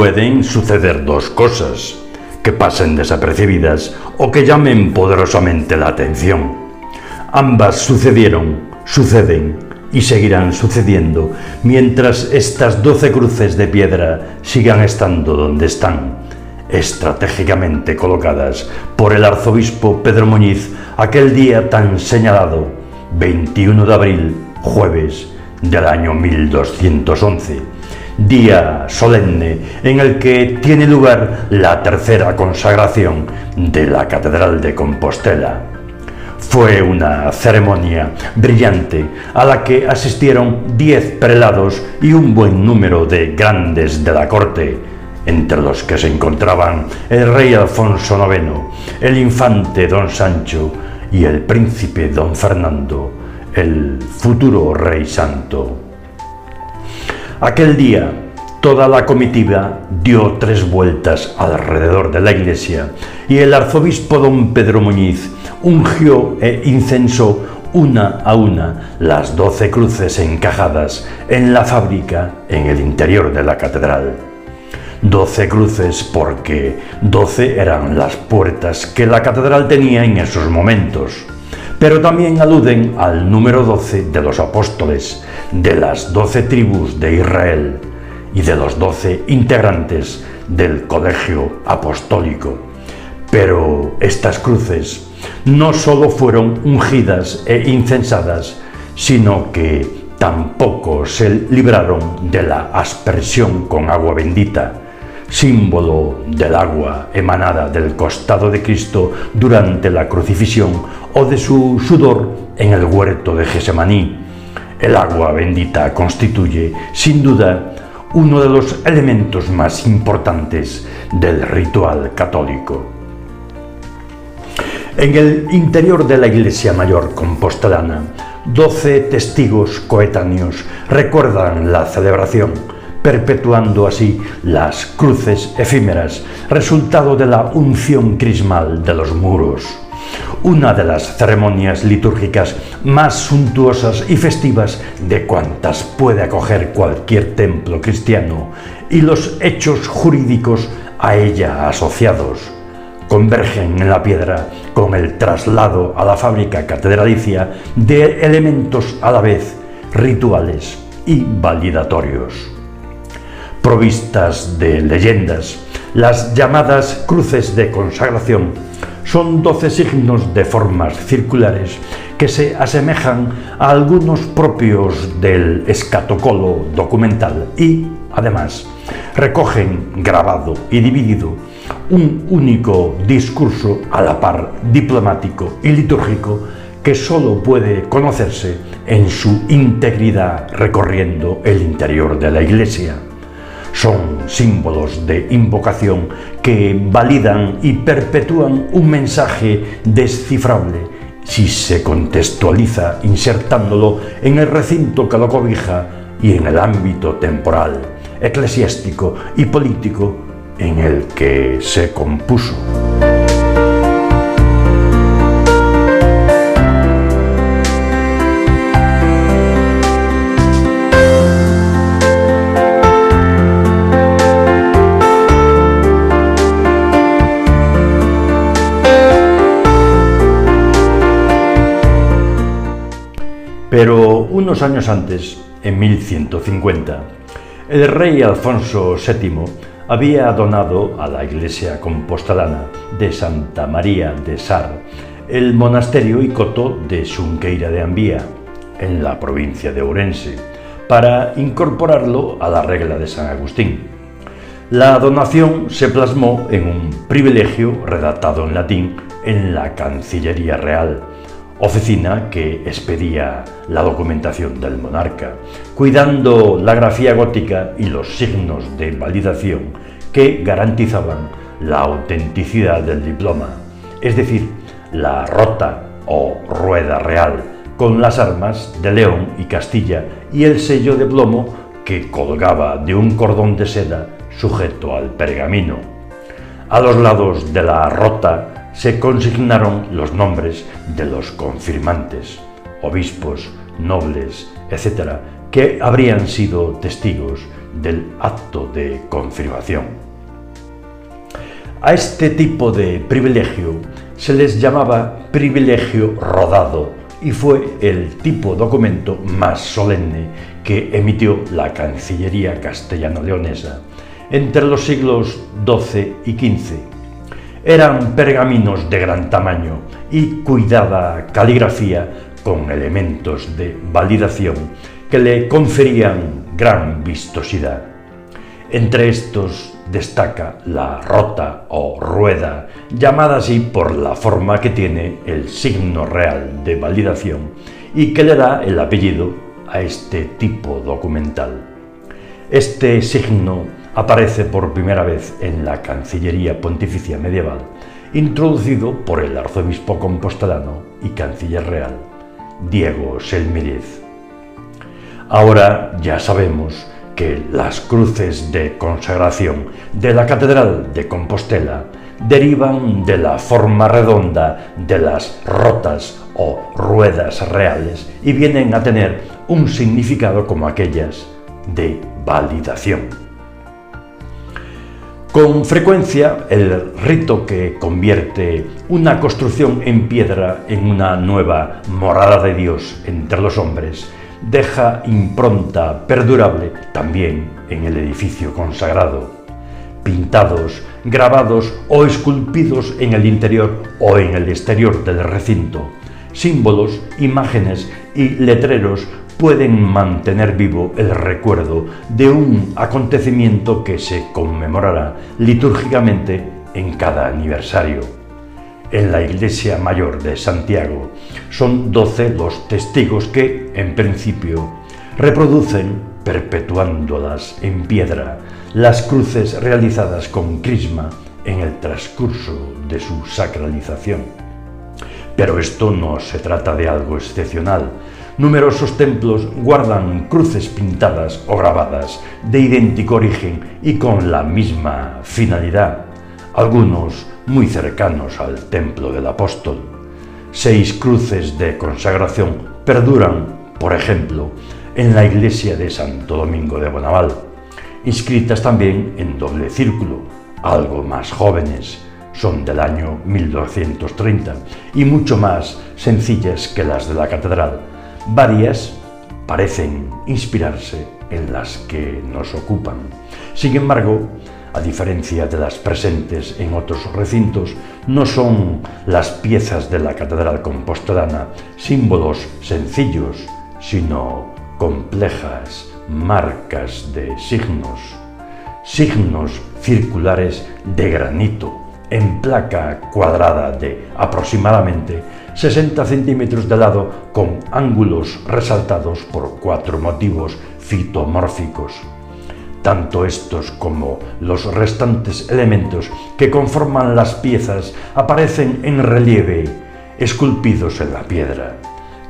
pueden suceder dos cosas: que pasen desapercibidas o que llamen poderosamente la atención. Ambas sucedieron, suceden y seguirán sucediendo mientras estas 12 cruces de piedra sigan estando donde están, estratégicamente colocadas por el arzobispo Pedro Muñiz aquel día tan señalado, 21 de abril, jueves del año 1211, día solemne en el que tiene lugar la tercera consagración de la Catedral de Compostela. Fue una ceremonia brillante a la que asistieron 10 prelados y un buen número de grandes de la corte, entre los que se encontraban el rey Alfonso IX, el infante don Sancho y el príncipe don Fernando, el futuro rey santo. Aquel día, toda la comitiva dio 3 vueltas alrededor de la iglesia y el arzobispo don Pedro Muñiz ungió e incensó una a una las 12 cruces encajadas en la fábrica en el interior de la catedral. 12 cruces porque 12 eran las puertas que la catedral tenía en esos momentos, pero también aluden al número 12 de los apóstoles, de las 12 tribus de Israel y de los 12 integrantes del colegio apostólico. Pero estas cruces no solo fueron ungidas e incensadas, sino que tampoco se libraron de la aspersión con agua bendita, símbolo del agua emanada del costado de Cristo durante la crucifixión o de su sudor en el huerto de Getsemaní. El agua bendita constituye, sin duda, uno de los elementos más importantes del ritual católico. En el interior de la iglesia mayor compostelana, 12 testigos coetáneos recuerdan la celebración, perpetuando así las cruces efímeras, resultado de la unción crismal de los muros. Una de las ceremonias litúrgicas más suntuosas y festivas de cuantas puede acoger cualquier templo cristiano, y los hechos jurídicos a ella asociados convergen en la piedra con el traslado a la fábrica catedralicia de elementos a la vez rituales y validatorios. Provistas de leyendas, las llamadas cruces de consagración son 12 signos de formas circulares que se asemejan a algunos propios del escatocolo documental y, además, recogen grabado y dividido un único discurso a la par diplomático y litúrgico que solo puede conocerse en su integridad recorriendo el interior de la iglesia. Son símbolos de invocación que validan y perpetúan un mensaje descifrable si se contextualiza insertándolo en el recinto que lo cobija y en el ámbito temporal, eclesiástico y político en el que se compuso. Pero unos años antes, en 1150, el rey Alfonso VII había donado a la iglesia compostelana de Santa María de Sar el monasterio y coto de Xunqueira de Ambía, en la provincia de Ourense, para incorporarlo a la regla de San Agustín. La donación se plasmó en un privilegio redactado en latín en la Cancillería Real, oficina que expedía la documentación del monarca, cuidando la grafía gótica y los signos de validación que garantizaban la autenticidad del diploma, es decir, la rota o rueda real, con las armas de León y Castilla y el sello de plomo que colgaba de un cordón de seda sujeto al pergamino. A los lados de la rota se consignaron los nombres de los confirmantes, obispos, nobles, etc., que habrían sido testigos del acto de confirmación. A este tipo de privilegio se les llamaba privilegio rodado y fue el tipo de documento más solemne que emitió la Cancillería castellano-leonesa entre los siglos XII y XV. Eran pergaminos de gran tamaño y cuidada caligrafía con elementos de validación que le conferían gran vistosidad. Entre estos destaca la rota o rueda, llamada así por la forma que tiene el signo real de validación y que le da el apellido a este tipo documental. Este signo aparece por primera vez en la Cancillería Pontificia medieval, introducido por el arzobispo compostelano y canciller real, Diego Selmírez. Ahora ya sabemos que las cruces de consagración de la Catedral de Compostela derivan de la forma redonda de las rotas o ruedas reales y vienen a tener un significado como aquellas de validación. Con frecuencia, el rito que convierte una construcción en piedra en una nueva morada de Dios entre los hombres deja impronta perdurable también en el edificio consagrado. Pintados, grabados o esculpidos en el interior o en el exterior del recinto, símbolos, imágenes y letreros pueden mantener vivo el recuerdo de un acontecimiento que se conmemorará litúrgicamente en cada aniversario. En la Iglesia Mayor de Santiago son 12 los testigos que, en principio, reproducen, perpetuándolas en piedra, las cruces realizadas con crisma en el transcurso de su sacralización. Pero esto no se trata de algo excepcional. Numerosos templos guardan cruces pintadas o grabadas de idéntico origen y con la misma finalidad, algunos muy cercanos al templo del apóstol. 6 cruces de consagración perduran, por ejemplo, en la iglesia de Santo Domingo de Bonaval, inscritas también en doble círculo, algo más jóvenes, son del año 1230 y mucho más sencillas que las de la catedral. Varias parecen inspirarse en las que nos ocupan. Sin embargo, a diferencia de las presentes en otros recintos, no son las piezas de la catedral compostelana símbolos sencillos, sino complejas marcas de signos circulares de granito, en placa cuadrada de aproximadamente 60 centímetros de lado con ángulos resaltados por 4 motivos fitomórficos. Tanto estos como los restantes elementos que conforman las piezas aparecen en relieve, esculpidos en la piedra.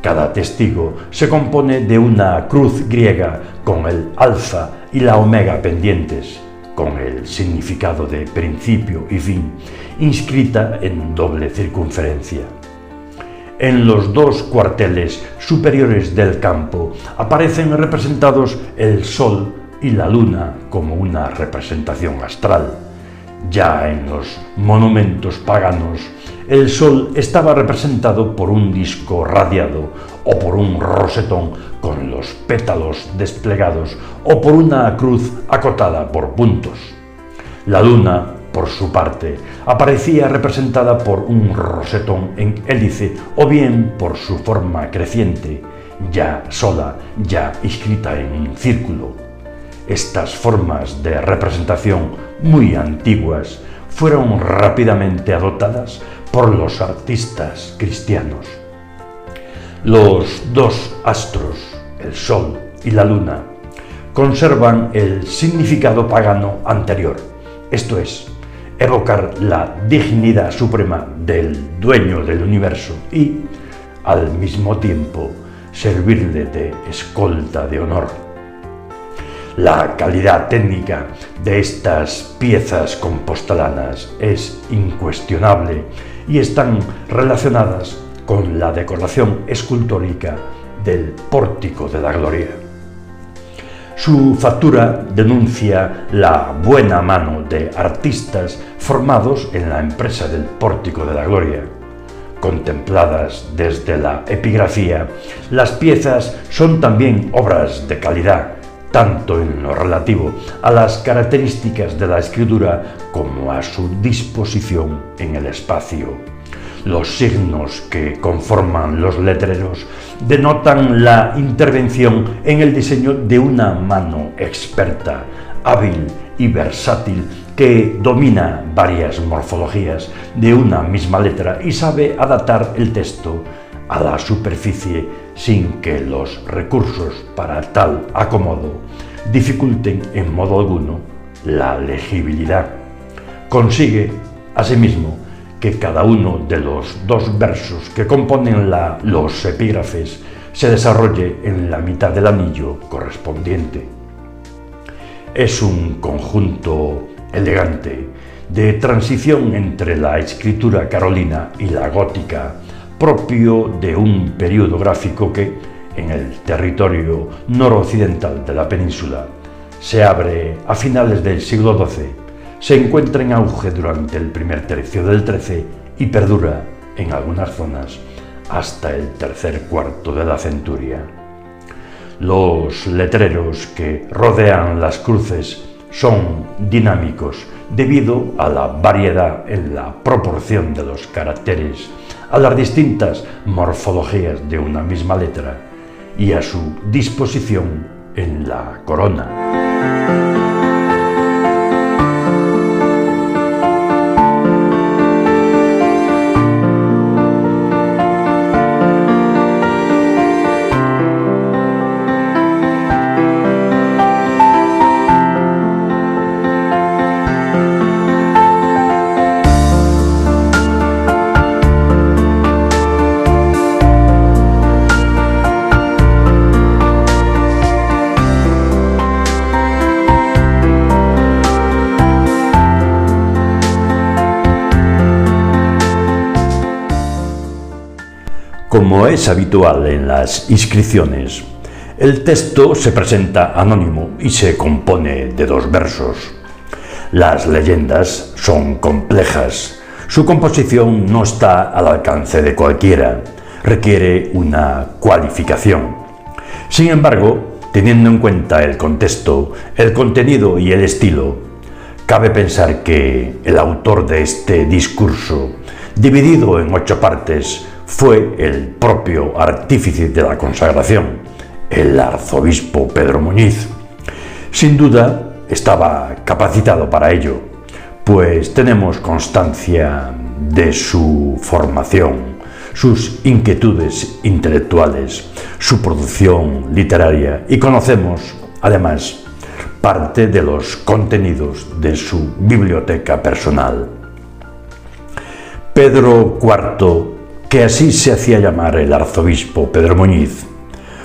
Cada testigo se compone de una cruz griega con el alfa y la omega pendientes, con el significado de principio y fin, inscrita en doble circunferencia. En los 2 cuarteles superiores del campo aparecen representados el sol y la luna como una representación astral. Ya en los monumentos paganos, el sol estaba representado por un disco radiado o por un rosetón con los pétalos desplegados o por una cruz acotada por puntos. La luna, por su parte, aparecía representada por un rosetón en hélice o bien por su forma creciente, ya sola, ya inscrita en un círculo. Estas formas de representación muy antiguas fueron rápidamente adoptadas por los artistas cristianos. Los 2 astros, el sol y la luna, conservan el significado pagano anterior, esto es, evocar la dignidad suprema del dueño del universo y, al mismo tiempo, servirle de escolta de honor. La calidad técnica de estas piezas compostelanas es incuestionable y están relacionadas con la decoración escultórica del Pórtico de la Gloria. Su factura denuncia la buena mano de artistas formados en la empresa del Pórtico de la Gloria. Contempladas desde la epigrafía, las piezas son también obras de calidad, tanto en lo relativo a las características de la escritura como a su disposición en el espacio. Los signos que conforman los letreros denotan la intervención en el diseño de una mano experta, hábil y versátil que domina varias morfologías de una misma letra y sabe adaptar el texto a la superficie sin que los recursos para tal acomodo dificulten en modo alguno la legibilidad. Consigue, asimismo, que cada uno de los dos versos que componen los epígrafes se desarrolle en la mitad del anillo correspondiente. Es un conjunto elegante de transición entre la escritura carolina y la gótica, propio de un periodo gráfico que, en el territorio noroccidental de la península, se abre a finales del siglo XII, se encuentra en auge durante el primer tercio del XIII y perdura en algunas zonas hasta el tercer cuarto de la centuria. Los letreros que rodean las cruces son dinámicos debido a la variedad en la proporción de los caracteres, a las distintas morfologías de una misma letra y a su disposición en la corona. Como es habitual en las inscripciones, el texto se presenta anónimo y se compone de dos versos. Las leyendas son complejas, su composición no está al alcance de cualquiera, requiere una cualificación. Sin embargo, teniendo en cuenta el contexto, el contenido y el estilo, cabe pensar que el autor de este discurso, dividido en 8 partes, fue el propio artífice de la consagración, el arzobispo Pedro Muñiz. Sin duda, estaba capacitado para ello, pues tenemos constancia de su formación, sus inquietudes intelectuales, su producción literaria y conocemos, además, parte de los contenidos de su biblioteca personal. Pedro IV, que así se hacía llamar el arzobispo Pedro Muñiz,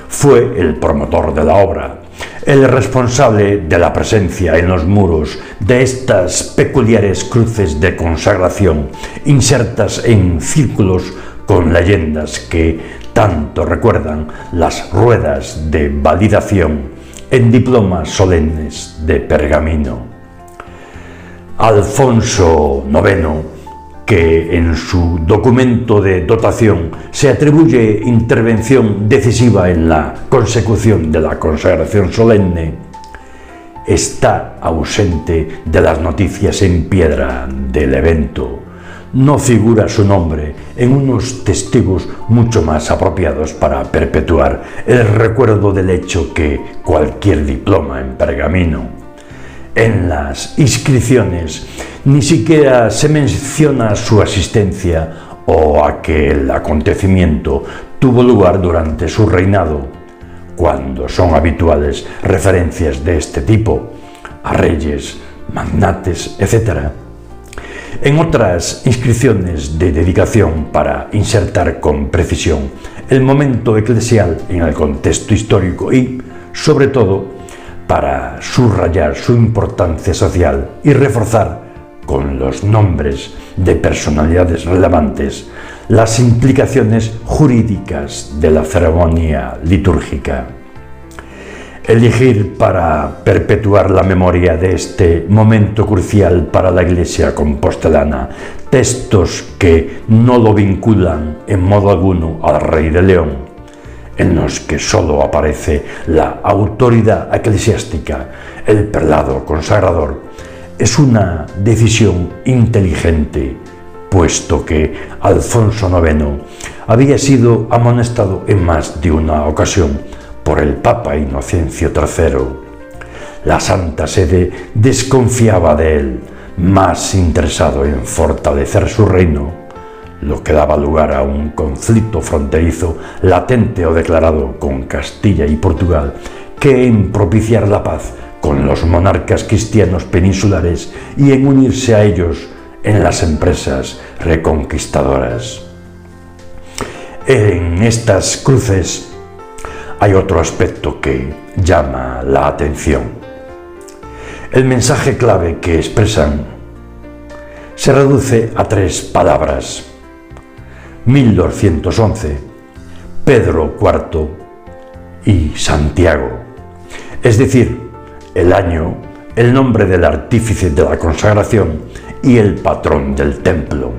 fue el promotor de la obra, el responsable de la presencia en los muros de estas peculiares cruces de consagración insertas en círculos con leyendas que tanto recuerdan las ruedas de validación en diplomas solemnes de pergamino. Alfonso IX, que en su documento de dotación se atribuye intervención decisiva en la consecución de la consagración solemne, está ausente de las noticias en piedra del evento. No figura su nombre en unos testigos mucho más apropiados para perpetuar el recuerdo del hecho que cualquier diploma en pergamino. En las inscripciones ni siquiera se menciona su asistencia o a que el acontecimiento tuvo lugar durante su reinado, cuando son habituales referencias de este tipo a reyes, magnates, etc. En otras inscripciones de dedicación para insertar con precisión el momento eclesial en el contexto histórico y, sobre todo, para subrayar su importancia social y reforzar con los nombres de personalidades relevantes las implicaciones jurídicas de la ceremonia litúrgica. elegir para perpetuar la memoria de este momento crucial para la Iglesia compostelana textos que no lo vinculan en modo alguno al Rey de León, en los que solo aparece la autoridad eclesiástica, el prelado consagrador, es una decisión inteligente, puesto que Alfonso IX había sido amonestado en más de una ocasión por el Papa Inocencio III. La Santa Sede desconfiaba de él, más interesado en fortalecer su reino, lo que daba lugar a un conflicto fronterizo latente o declarado con Castilla y Portugal, que en propiciar la paz con los monarcas cristianos peninsulares y en unirse a ellos en las empresas reconquistadoras. En estas cruces hay otro aspecto que llama la atención. El mensaje clave que expresan se reduce a 3 palabras: 1211, Pedro IV y Santiago, es decir, el año, el nombre del artífice de la consagración y el patrón del templo.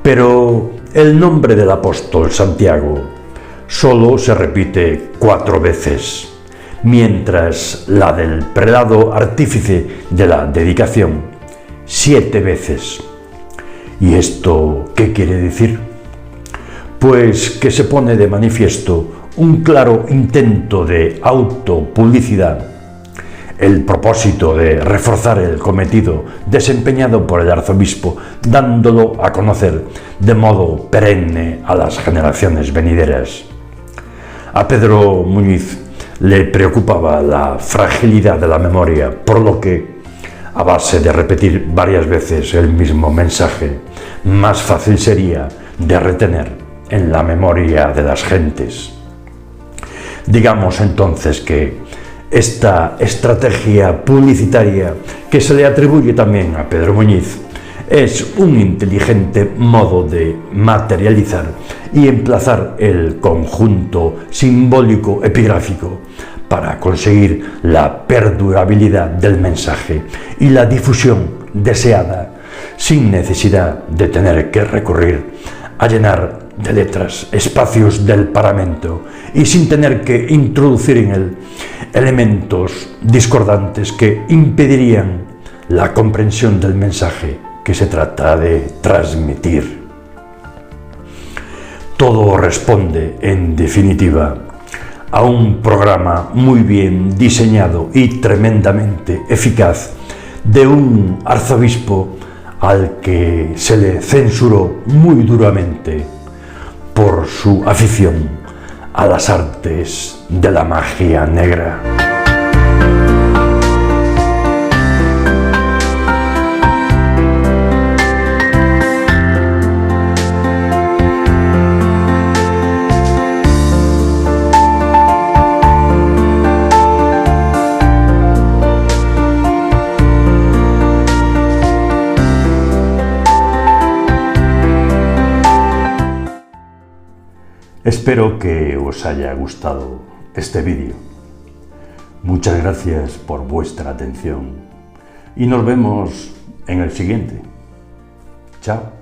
Pero el nombre del apóstol Santiago solo se repite 4 veces, mientras la del prelado artífice de la dedicación 7 veces. ¿Y esto qué quiere decir? Pues que se pone de manifiesto un claro intento de autopublicidad, el propósito de reforzar el cometido desempeñado por el arzobispo, dándolo a conocer de modo perenne a las generaciones venideras. A Pedro Muñiz le preocupaba la fragilidad de la memoria, por lo que, a base de repetir varias veces el mismo mensaje, más fácil sería de retener en la memoria de las gentes. Digamos entonces que esta estrategia publicitaria que se le atribuye también a Pedro Muñiz es un inteligente modo de materializar y emplazar el conjunto simbólico epigráfico para conseguir la perdurabilidad del mensaje y la difusión deseada, sin necesidad de tener que recurrir a llenar de letras espacios del paramento y sin tener que introducir en él elementos discordantes que impedirían la comprensión del mensaje que se trata de transmitir. Todo responde, en definitiva, a un programa muy bien diseñado y tremendamente eficaz de un arzobispo al que se le censuró muy duramente por su afición a las artes de la magia negra. Espero que os haya gustado este vídeo. Muchas gracias por vuestra atención y nos vemos en el siguiente. Chao.